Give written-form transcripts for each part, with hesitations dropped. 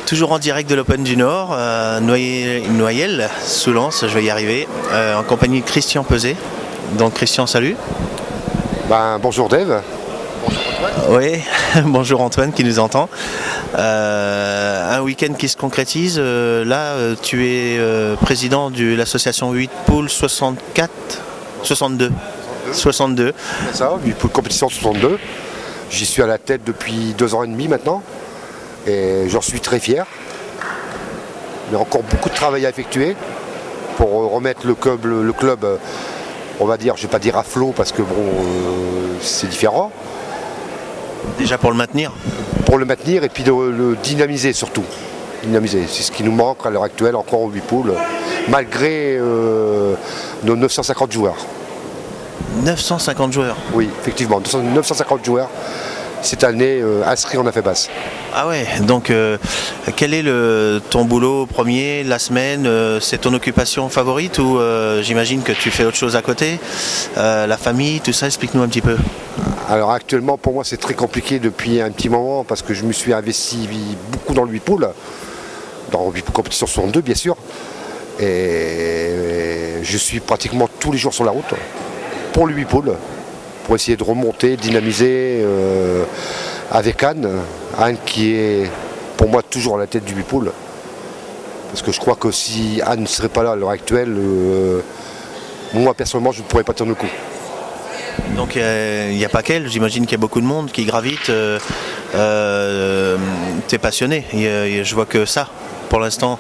Toujours en direct de l'Open du Nord, Noyelles, sous Lens, je vais y arriver, en compagnie de Christian Peset. Donc Christian, salut. Bonjour Dave. Bonjour Antoine. Oui, bonjour Antoine qui nous entend. Un week-end qui se concrétise. Là, tu es président de l'association 8 Poules 62. 62. C'est ça, 8 Poules compétition 62. J'y suis à la tête depuis 2 ans et demi maintenant. Et j'en suis très fier. Il y a encore beaucoup de travail à effectuer pour remettre le club, on va dire, je ne vais pas dire à flot parce que c'est différent. Déjà pour le maintenir. Pour le maintenir et puis de le dynamiser surtout. Dynamiser, c'est ce qui nous manque à l'heure actuelle encore au 8 poules, malgré nos 950 joueurs. 950 joueurs. Oui, effectivement, 950 joueurs cette année inscrits en AFEBAS. Ah ouais, donc quel est ton boulot premier, la semaine, c'est ton occupation favorite ou j'imagine que tu fais autre chose à côté, la famille, tout ça, explique-nous un petit peu. Alors actuellement pour moi c'est très compliqué depuis un petit moment parce que je me suis investi beaucoup dans le 8 poules, dans le 8 poules compétition 62 bien sûr, et je suis pratiquement tous les jours sur la route pour le 8 poules, pour essayer de remonter, dynamiser avec Anne qui est pour moi toujours à la tête du 8 poules. Parce que je crois que si Anne ne serait pas là à l'heure actuelle, moi personnellement je ne pourrais pas tenir le coup. Donc il n'y a pas qu'elle, j'imagine qu'il y a beaucoup de monde qui gravite. T'es passionné, je vois que ça pour l'instant.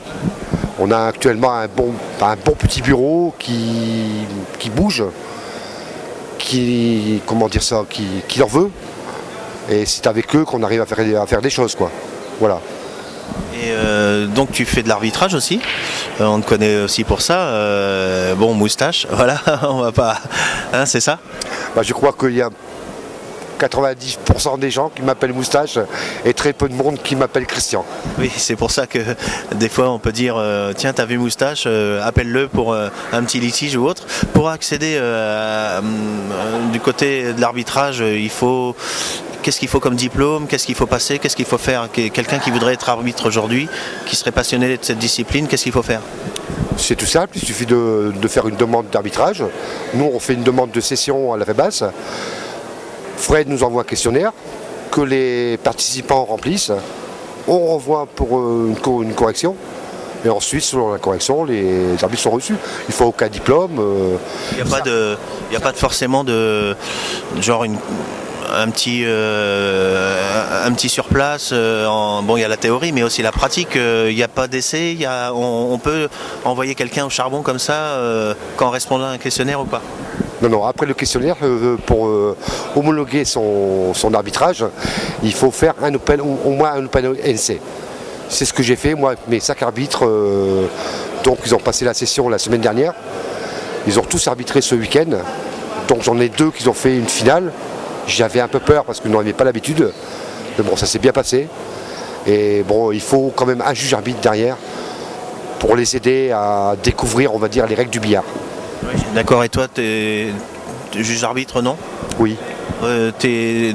On a actuellement un bon petit bureau qui bouge. Qui leur veut, et c'est avec eux qu'on arrive à faire des choses, quoi. Voilà. Et donc tu fais de l'arbitrage aussi, on te connaît aussi pour ça, moustache, voilà, on va pas, hein, c'est ça. Je crois qu'il y a 90% des gens qui m'appellent Moustache et très peu de monde qui m'appelle Christian. Oui, c'est pour ça que des fois on peut dire tiens, t'as vu Moustache, appelle-le pour un petit litige ou autre. Pour accéder du côté de l'arbitrage, qu'est-ce qu'il faut comme diplôme, qu'est-ce qu'il faut passer, qu'est-ce qu'il faut faire? Quelqu'un qui voudrait être arbitre aujourd'hui, qui serait passionné de cette discipline, qu'est-ce qu'il faut faire? C'est tout simple, il suffit de faire une demande d'arbitrage. Nous on fait une demande de session à la FEBAS. Fred nous envoie un questionnaire que les participants remplissent. On renvoie pour une correction. Et ensuite, selon la correction, les arbitres sont reçus. Il ne faut aucun diplôme. Il n'y a pas forcément de genre un petit sur place. Il y a la théorie, mais aussi la pratique. Il n'y a pas d'essai. On peut envoyer quelqu'un au charbon comme ça qu'en répondant à un questionnaire ou pas? Non, après le questionnaire, pour homologuer son arbitrage, il faut faire au moins un Open NC. C'est ce que j'ai fait, moi, avec mes 5 arbitres. Donc ils ont passé la session la semaine dernière. Ils ont tous arbitré ce week-end. Donc j'en ai 2 qui ont fait une finale. J'avais un peu peur parce que je n'en avais pas l'habitude. Mais bon, ça s'est bien passé. Et bon, il faut quand même un juge arbitre derrière pour les aider à découvrir, on va dire, les règles du billard. Oui, d'accord, et toi, t'es juge arbitre, non? Oui. T'es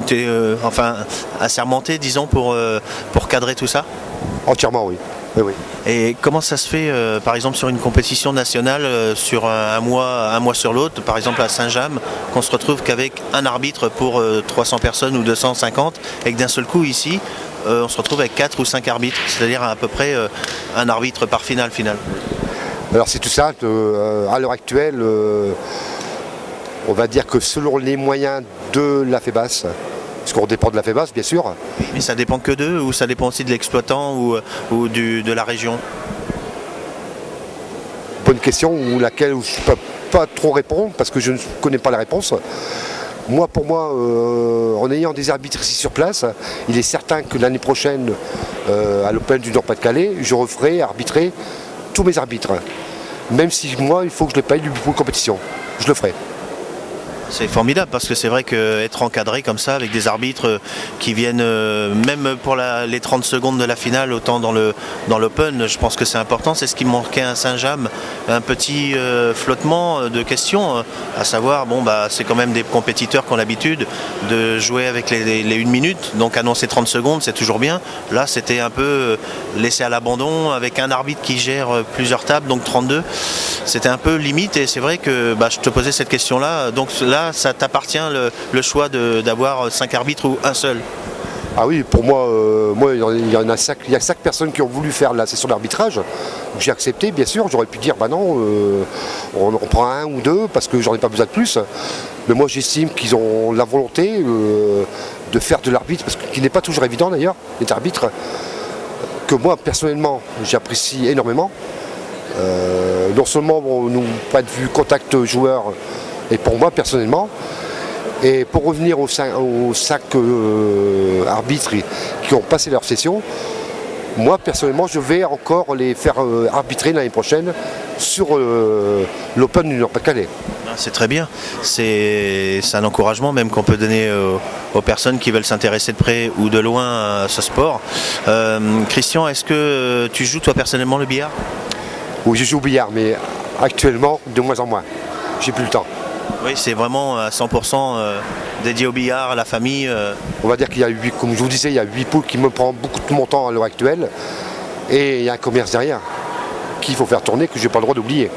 assermenté, disons, pour cadrer tout ça? Entièrement, oui. Oui. Et comment ça se fait, par exemple, sur une compétition nationale, sur un mois sur l'autre, par exemple à Saint-James, qu'on se retrouve qu'avec un arbitre pour 300 personnes ou 250, et que d'un seul coup, ici, on se retrouve avec 4 ou 5 arbitres, c'est-à-dire à peu près un arbitre par finale. Alors c'est tout simple, à l'heure actuelle, on va dire que selon les moyens de la FEBAS, parce qu'on dépend de la FEBAS bien sûr. Mais ça dépend que d'eux ou ça dépend aussi de l'exploitant ou de la région? Bonne question, laquelle je ne peux pas trop répondre parce que je ne connais pas la réponse. Pour moi, en ayant des arbitres ici sur place, il est certain que l'année prochaine, à l'Open du Nord-Pas-de-Calais, je referai arbitrer tous mes arbitres. Même si moi, il faut que je les paye du pour compétition. Je le ferai. C'est formidable parce que c'est vrai qu'être encadré comme ça avec des arbitres qui viennent même pour les 30 secondes de la finale, autant dans l'Open, je pense que c'est important. C'est ce qui manquait à Saint-James, un petit flottement de questions, à savoir, bon bah c'est quand même des compétiteurs qui ont l'habitude de jouer avec les 1 minute, donc annoncer 30 secondes c'est toujours bien. Là c'était un peu laissé à l'abandon avec un arbitre qui gère plusieurs tables, donc 32. C'était un peu limite et c'est vrai que je te posais cette question-là. Donc là, ça t'appartient le choix d'avoir 5 arbitres ou un seul? Ah oui, pour moi, il y a 5 personnes qui ont voulu faire la session d'arbitrage. J'ai accepté, bien sûr. J'aurais pu dire, bah non, on prend 1 ou 2 parce que j'en ai pas besoin de plus. Mais moi, j'estime qu'ils ont la volonté de faire de l'arbitre, parce qu'il n'est pas toujours évident d'ailleurs, d'être arbitre, que moi, personnellement, j'apprécie énormément. Non seulement nous point de vue contact joueur et pour moi personnellement, et pour revenir aux 5 arbitres qui ont passé leur session, moi personnellement je vais encore les faire arbitrer l'année prochaine sur l'Open du Nord-Pas-de-Calais. C'est très bien, c'est un encouragement même qu'on peut donner aux personnes qui veulent s'intéresser de près ou de loin à ce sport. Christian, est-ce que tu joues toi personnellement le billard? Oui, je joue au billard, mais actuellement, de moins en moins. J'ai plus le temps. Oui, c'est vraiment à 100% dédié au billard, à la famille. On va dire qu'il y a 8, comme je vous disais, il y a 8 poules qui me prend beaucoup de mon temps à l'heure actuelle. Et il y a un commerce derrière qu'il faut faire tourner, que je n'ai pas le droit d'oublier.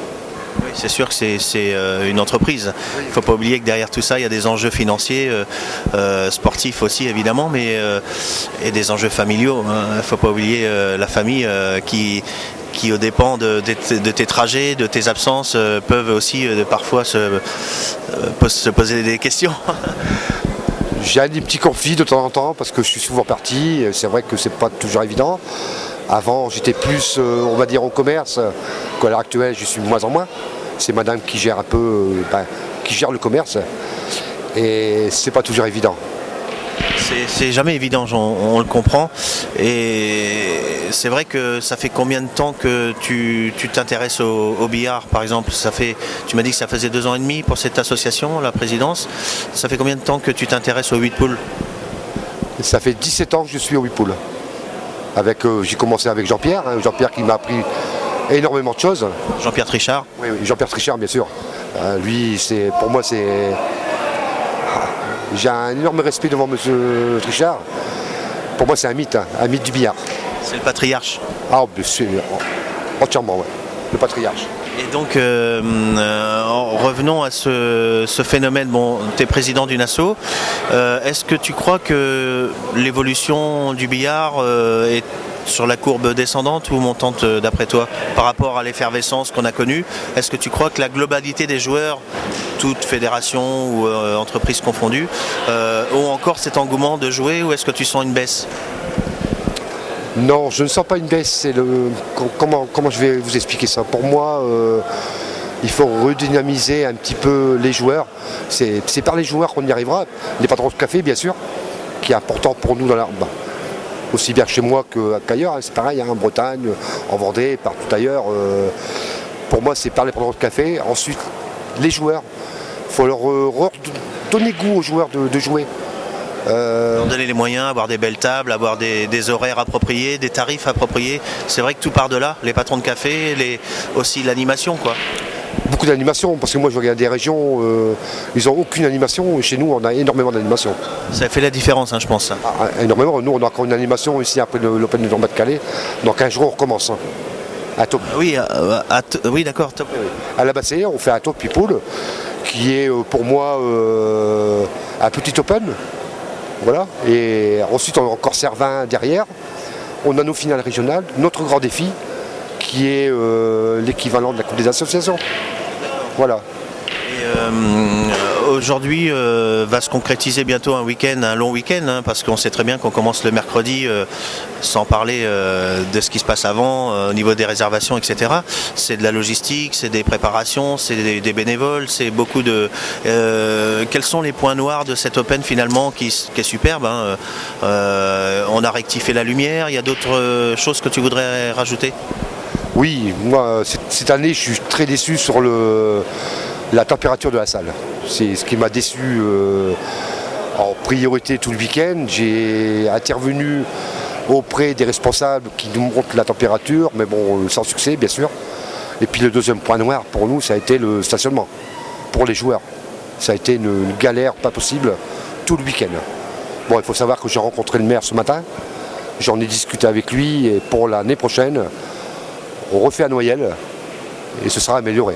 Oui, c'est sûr que c'est une entreprise. Il ne faut pas oublier que derrière tout ça, il y a des enjeux financiers, sportifs aussi évidemment, mais et des enjeux familiaux. Il ne faut pas oublier la famille qui aux dépens de tes trajets, de tes absences, peuvent aussi parfois se poser des questions. J'ai des petits conflits de temps en temps parce que je suis souvent parti. C'est vrai que c'est pas toujours évident. Avant, j'étais plus, on va dire, au commerce. À l'heure actuelle, je suis de moins en moins. C'est madame qui gère un peu, qui gère le commerce. Et c'est pas toujours évident. C'est jamais évident, on le comprend. Et c'est vrai que ça fait combien de temps que tu t'intéresses au billard, par exemple? Tu m'as dit que ça faisait 2 ans et demi pour cette association, la présidence. Ça fait combien de temps que tu t'intéresses aux 8 poules? Ça fait 17 ans que je suis aux 8 poules. J'ai commencé avec Jean-Pierre, Jean-Pierre qui m'a appris énormément de choses. Jean-Pierre Trichard? Oui, Jean-Pierre Trichard, bien sûr. Lui, pour moi, j'ai un énorme respect devant M. Trichard. Pour moi, c'est un mythe du billard. C'est le patriarche? Ah, entièrement, oui. Le patriarche. Et donc, revenons à ce phénomène. Bon, tu es président d'une asso. Est-ce que tu crois que l'évolution du billard est sur la courbe descendante ou montante d'après toi, par rapport à l'effervescence qu'on a connue? Est-ce que tu crois que la globalité des joueurs, toutes fédérations ou entreprises confondues, ont encore cet engouement de jouer, ou est-ce que tu sens une baisse? Non, je ne sens pas une baisse. Comment je vais vous expliquer ça? Pour moi, il faut redynamiser un petit peu les joueurs. C'est par les joueurs qu'on y arrivera. Les patrons de café, bien sûr, qui est important pour nous aussi bien chez moi qu'ailleurs. C'est pareil, en Bretagne, en Vendée, partout ailleurs. Pour moi, c'est par les patrons de café. Ensuite, les joueurs. Il faut leur donner goût aux joueurs de jouer. Donner les moyens, avoir des belles tables, avoir des horaires appropriés, des tarifs appropriés. C'est vrai que tout part de là, les patrons de café, aussi l'animation, quoi. Beaucoup d'animation, parce que moi je regarde des régions, ils n'ont aucune animation, et chez nous on a énormément d'animation. Ça fait la différence, je pense. Énormément, nous on a encore une animation ici après l'Open du Nord-Pas-de-Calais, donc un jour on recommence. À top. Oui, oui d'accord, top. À la Bassée, on fait un top people, qui est pour moi un petit Open. Voilà. Et ensuite on a encore Cervin derrière. On a nos finales régionales, notre grand défi, qui est l'équivalent de la Coupe des associations. Voilà. Aujourd'hui va se concrétiser bientôt un long week-end, parce qu'on sait très bien qu'on commence le mercredi, sans parler de ce qui se passe avant, au niveau des réservations, etc. C'est de la logistique, c'est des préparations, c'est des bénévoles, c'est beaucoup de... quels sont les points noirs de cette Open finalement qui est superbe, on a rectifié la lumière, il y a d'autres choses que tu voudrais rajouter? Oui, moi cette année je suis très déçu sur la température de la salle. C'est ce qui m'a déçu en priorité tout le week-end. J'ai intervenu auprès des responsables qui nous montrent la température, mais bon, sans succès bien sûr. Et puis le deuxième point noir pour nous, ça a été le stationnement pour les joueurs. Ça a été une galère pas possible tout le week-end. Bon, il faut savoir que j'ai rencontré le maire ce matin, j'en ai discuté avec lui et pour l'année prochaine, on refait à Noyelles et ce sera amélioré.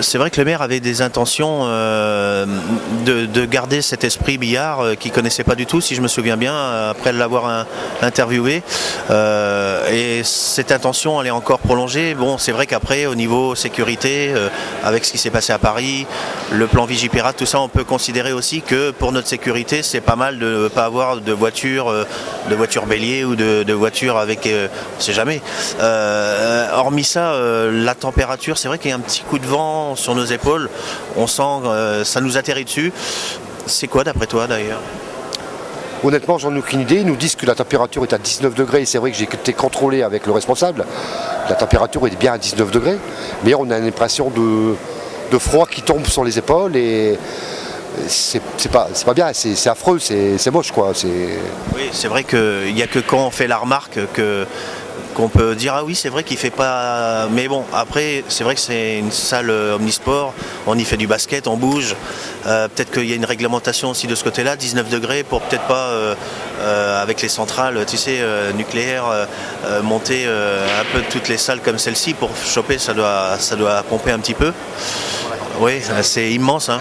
C'est vrai que le maire avait des intentions de garder cet esprit billard qu'il ne connaissait pas du tout, si je me souviens bien, après l'avoir interviewé. Et cette intention, elle est encore prolongée. Bon, c'est vrai qu'après, au niveau sécurité, avec ce qui s'est passé à Paris, le plan Vigipirate, tout ça, on peut considérer aussi que pour notre sécurité, c'est pas mal de ne pas avoir de voitures bélier ou de voitures avec... on ne sait jamais. Hormis ça, la température, c'est vrai qu'il y a un petit coup de vent sur nos épaules, on sent ça nous atterrit dessus. C'est quoi d'après toi d'ailleurs? Honnêtement, j'en ai aucune idée. Ils nous disent que la température est à 19 degrés. C'est vrai que j'ai été contrôlé avec le responsable. La température est bien à 19 degrés, mais on a l'impression de froid qui tombe sur les épaules et c'est pas bien, c'est affreux, c'est moche quoi. Oui, c'est vrai qu'il n'y a que quand on fait la remarque qu'on peut dire ah oui c'est vrai qu'il fait pas, mais bon après c'est vrai que c'est une salle omnisport, on y fait du basket, on bouge, peut-être qu'il y a une réglementation aussi de ce côté là, 19 degrés pour peut-être pas avec les centrales tu sais nucléaires monter un peu toutes les salles comme celle-ci pour choper, ça doit pomper un petit peu. Oui, c'est immense. Hein.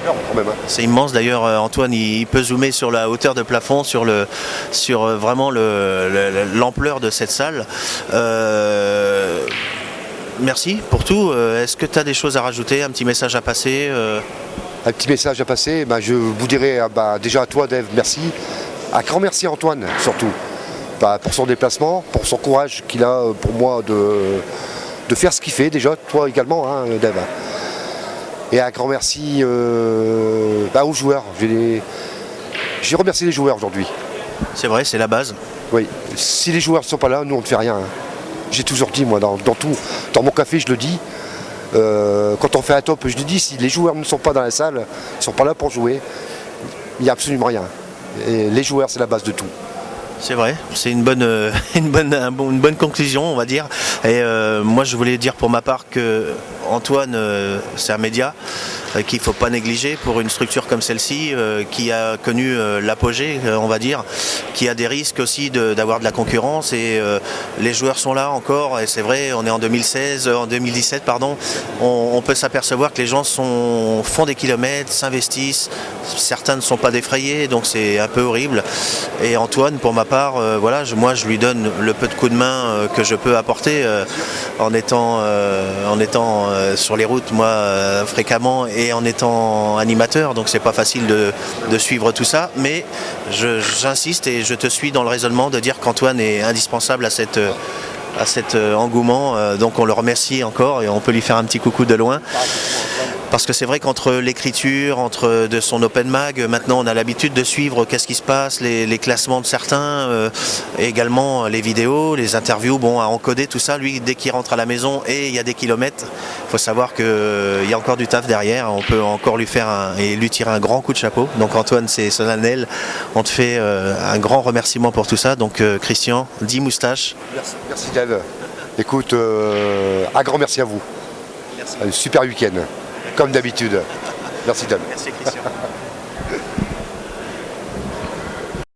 C'est immense. D'ailleurs, Antoine, il peut zoomer sur la hauteur de plafond, sur vraiment l'ampleur de cette salle. Merci pour tout. Est-ce que tu as des choses à rajouter, un petit message à passer Un petit message à passer. Je vous dirais déjà à toi, Dave, merci. Un grand merci à Antoine, surtout, pour son déplacement, pour son courage qu'il a pour moi de faire ce qu'il fait. Déjà, toi également, hein, Dave. Et un grand merci aux joueurs. J'ai remercié les joueurs aujourd'hui. C'est vrai, c'est la base. Oui, si les joueurs ne sont pas là, nous on ne fait rien. Hein. J'ai toujours dit, moi, dans tout, dans mon café, je le dis. Quand on fait un top, je le dis, si les joueurs ne sont pas dans la salle, ils ne sont pas là pour jouer, il n'y a absolument rien. Et les joueurs, c'est la base de tout. C'est vrai, c'est une bonne conclusion, on va dire. Et moi, je voulais dire pour ma part que Antoine, c'est un média qu'il ne faut pas négliger pour une structure comme celle-ci, qui a connu l'apogée, on va dire, qui a des risques aussi d'avoir de la concurrence. Et les joueurs sont là encore, et c'est vrai, on est en 2017, pardon. On peut s'apercevoir que les gens font des kilomètres, s'investissent, certains ne sont pas défrayés, donc c'est un peu horrible. Et Antoine, pour ma part, voilà, moi je lui donne le peu de coups de main que je peux apporter en étant sur les routes moi fréquemment et en étant animateur, donc c'est pas facile de suivre tout ça, mais j'insiste et je te suis dans le raisonnement de dire qu'Antoine est indispensable à cet engouement, donc on le remercie encore et on peut lui faire un petit coucou de loin. Parce que c'est vrai qu'entre l'écriture, de son open mag, maintenant on a l'habitude de suivre qu'est-ce qui se passe, les classements de certains, et également les vidéos, les interviews, bon, à encoder tout ça. Lui, dès qu'il rentre à la maison et il y a des kilomètres, il faut savoir qu'il y a encore du taf derrière. On peut encore lui tirer un grand coup de chapeau. Donc Antoine, c'est solennel. On te fait un grand remerciement pour tout ça. Donc Christian, 10 moustaches. Merci Dave. Écoute, un grand merci à vous. Merci. Un super week-end. Comme d'habitude. Merci Dave. Merci Christian.